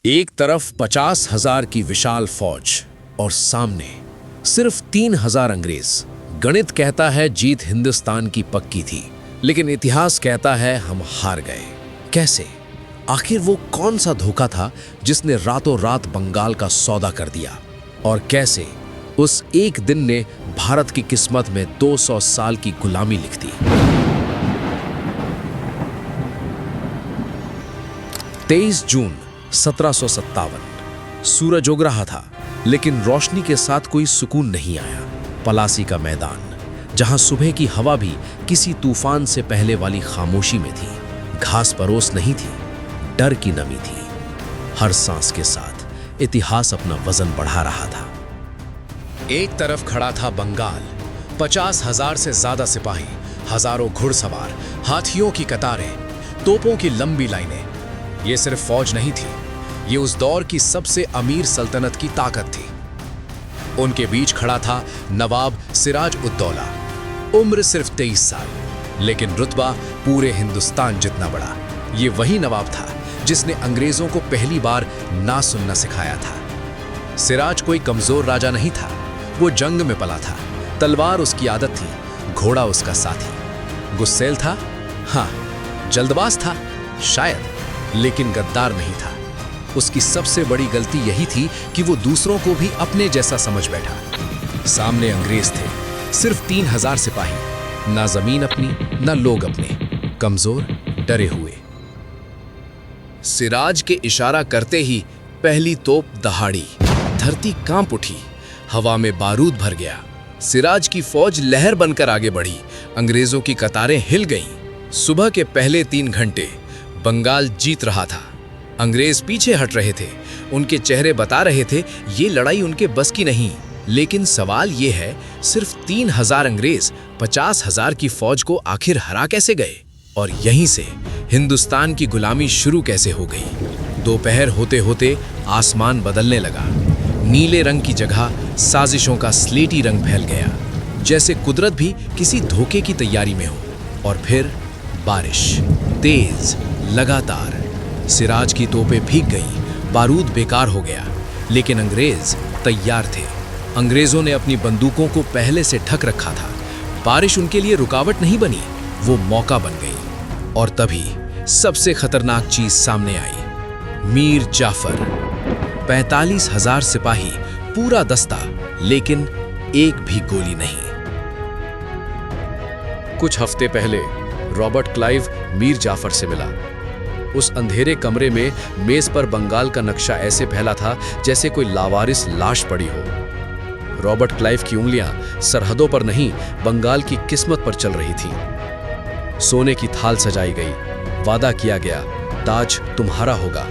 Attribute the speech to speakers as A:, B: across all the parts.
A: एक तरफ 50,000 की विशाल फौज और सामने सिर्फ 3,000 अंग्रेज। गणित कहता है जीत हिंदुस्तान की पक्की थी, लेकिन इतिहास कहता है हम हार गए। कैसे? आखिर वो कौन सा धोखा था जिसने रातों रात बंगाल का सौदा कर दिया? और कैसे उस एक दिन ने भारत की किस्मत में 200 साल की गुलामी लिख दी? 23 जून 1757। सूरज उग रहा था, लेकिन रोशनी के साथ कोई सुकून नहीं आया। पलासी का मैदान, जहां सुबह की हवा भी किसी तूफान से पहले वाली खामोशी में थी। घास परोस नहीं थी, डर की नमी थी। हर सांस के साथ इतिहास अपना वजन बढ़ा रहा था। एक तरफ खड़ा था बंगाल, 50,000 से ज्यादा सिपाही, हजारों घुड़सवार, हाथियों की कतारें, तोपों की लंबी लाइनें। ये सिर्फ फौज नहीं थी, ये उस दौर की सबसे अमीर सल्तनत की ताकत थी। उनके बीच खड़ा था नवाब सिराज उद दौला। उम्र सिर्फ 23 साल, लेकिन रुतबा पूरे हिंदुस्तान जितना बड़ा। ये वही नवाब था जिसने अंग्रेजों को पहली बार ना सुनना सिखाया था। सिराज कोई कमजोर राजा नहीं था, वो जंग में पला था। तलवार उसकी आदत थी, घोड़ा उसका साथी। गुस्सैल था, हाँ। जल्दबाज था, शायद, लेकिन गद्दार नहीं था। उसकी सबसे बड़ी गलती यही थी कि वो दूसरों को भी अपने जैसा समझ बैठा। सामने अंग्रेज थे, सिर्फ 3,000 सिपाही, ना जमीन अपनी ना लोग अपने, कमजोर, डरे हुए। सिराज के इशारा करते ही पहली तोप दहाड़ी, धरती कांप उठी, हवा में बारूद भर गया। सिराज की फौज लहर बनकर आगे बढ़ी, अंग्रेजों की कतारें हिल गईं। सुबह के पहले 3 घंटे बंगाल जीत रहा था। अंग्रेज पीछे हट रहे थे, उनके चेहरे बता रहे थे ये लड़ाई उनके बस की नहीं। लेकिन सवाल ये है, सिर्फ 3,000 अंग्रेज 50,000 की फौज को आखिर हरा कैसे गए? और यहीं से हिंदुस्तान की गुलामी शुरू कैसे हो गई? दोपहर होते होते आसमान बदलने लगा। नीले रंग की जगह साजिशों का स्लेटी रंग फैल गया, जैसे कुदरत भी किसी धोखे की तैयारी में हो। और फिर बारिश, तेज, लगातार। सिराज की तोपें भीग गईं, बारूद बेकार हो गया, लेकिन अंग्रेज तैयार थे। अंग्रेजों ने अपनी बंदूकों को पहले से ढक रखा था। बारिश उनके लिए रुकावट नहीं बनी, वो मौका बन गई। और तभी सबसे खतरनाक चीज सामने आई। मीर जाफर, 45,000 सिपाही, पूरा दस्ता, लेकिन एक भी गोली नहीं। कुछ हफ्ते पहले रॉबर्ट क्लाइव मीर जाफर से मिला। उस अंधेरे कमरे में मेज पर बंगाल का नक्शा ऐसे फैला था जैसे कोई लावारिस लाश पड़ी हो। रॉबर्ट क्लाइव की उंगलियां सरहदों पर नहीं, बंगाल की किस्मत पर चल रही थीं। सोने की थाल सजाई गई, वादा किया गया, ताज तुम्हारा होगा,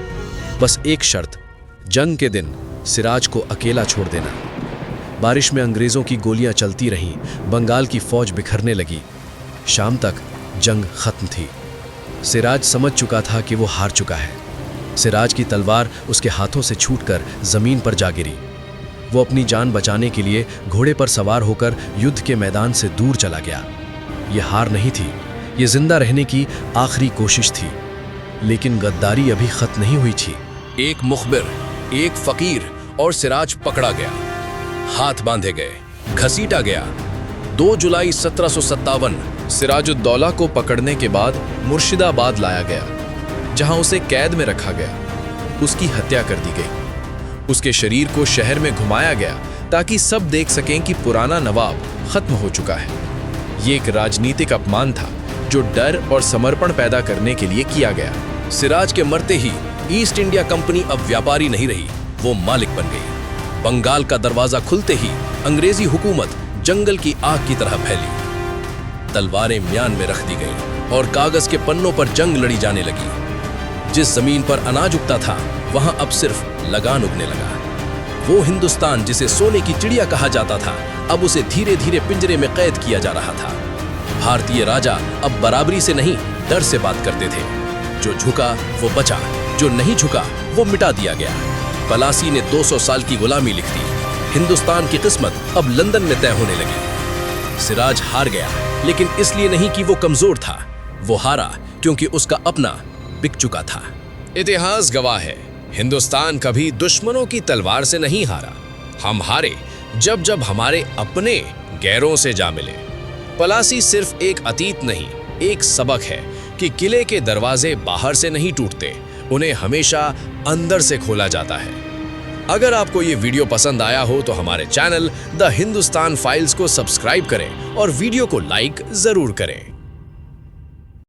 A: बस एक शर्त, जंग के दिन सिराज को अकेला छोड़ देना। बारिश में अंग्रेजों की गोलियां चलती रहीं, बंगाल की फौज बिखरने लगी। शाम तक जंग खत्म थी। सिराज समझ चुका था कि वो हार चुका है। सिराज की तलवार उसके हाथों से छूटकर जमीन पर जा गिरी। वो अपनी जान बचाने के लिए घोड़े पर सवार होकर युद्ध के मैदान से दूर चला गया। ये हार नहीं थी, ये जिंदा रहने की आखिरी कोशिश थी। लेकिन गद्दारी अभी खत्म नहीं हुई थी। एक मुखबिर, एक फकीर और सिराज पकड़ा गया, हाथ बांधे गए, घसीटा गया। 2 जुलाई 1757 सिराजुद्दौला को पकड़ने के बाद मुर्शिदाबाद लाया गया, जहां उसे कैद में रखा गया। उसकी हत्या कर दी गई। उसके शरीर को शहर में घुमाया गया ताकि सब देख सकें कि पुराना नवाब खत्म हो चुका है। ये एक राजनीतिक अपमान था जो डर और समर्पण पैदा करने के लिए किया गया। सिराज के मरते ही ईस्ट इंडिया कंपनी अब व्यापारी नहीं रही, वो मालिक बन गई। बंगाल का दरवाजा खुलते ही अंग्रेजी हुकूमत जंगल की आग की तरह फैली। तलवारें म्यान में रख दी गईं और कागज के पन्नों पर जंग लड़ी जाने लगी। जिस जमीन पर अनाज उगता था, वहां अब सिर्फ लगान उगने लगा। वो हिंदुस्तान जिसे सोने की चिड़िया कहा जाता था, अब उसे धीरे धीरे पिंजरे में कैद किया जा रहा था। भारतीय राजा अब बराबरी से नहीं, डर से बात करते थे। जो झुका वो बचा, जो नहीं झुका वो मिटा दिया गया। पलासी ने 200 साल की गुलामी लिख दी। हिंदुस्तान की किस्मत अब लंदन में तय होने लगी। सिराज हार गया, लेकिन इसलिए नहीं कि वो कमजोर था, वो हारा क्योंकि उसका अपना बिक चुका था। इतिहास गवाह है, हिंदुस्तान कभी दुश्मनों की तलवार से नहीं हारा। हम हारे जब जब हमारे अपने गैरों से जा मिले। पलासी सिर्फ एक अतीत नहीं, एक सबक है कि किले के दरवाजे बाहर से नहीं टूटते, उन्हें हमेशा अंदर से खोला जाता है। अगर आपको ये वीडियो पसंद आया हो तो हमारे चैनल द हिंदुस्तान फाइल्स को सब्सक्राइब करें और वीडियो को लाइक जरूर करें।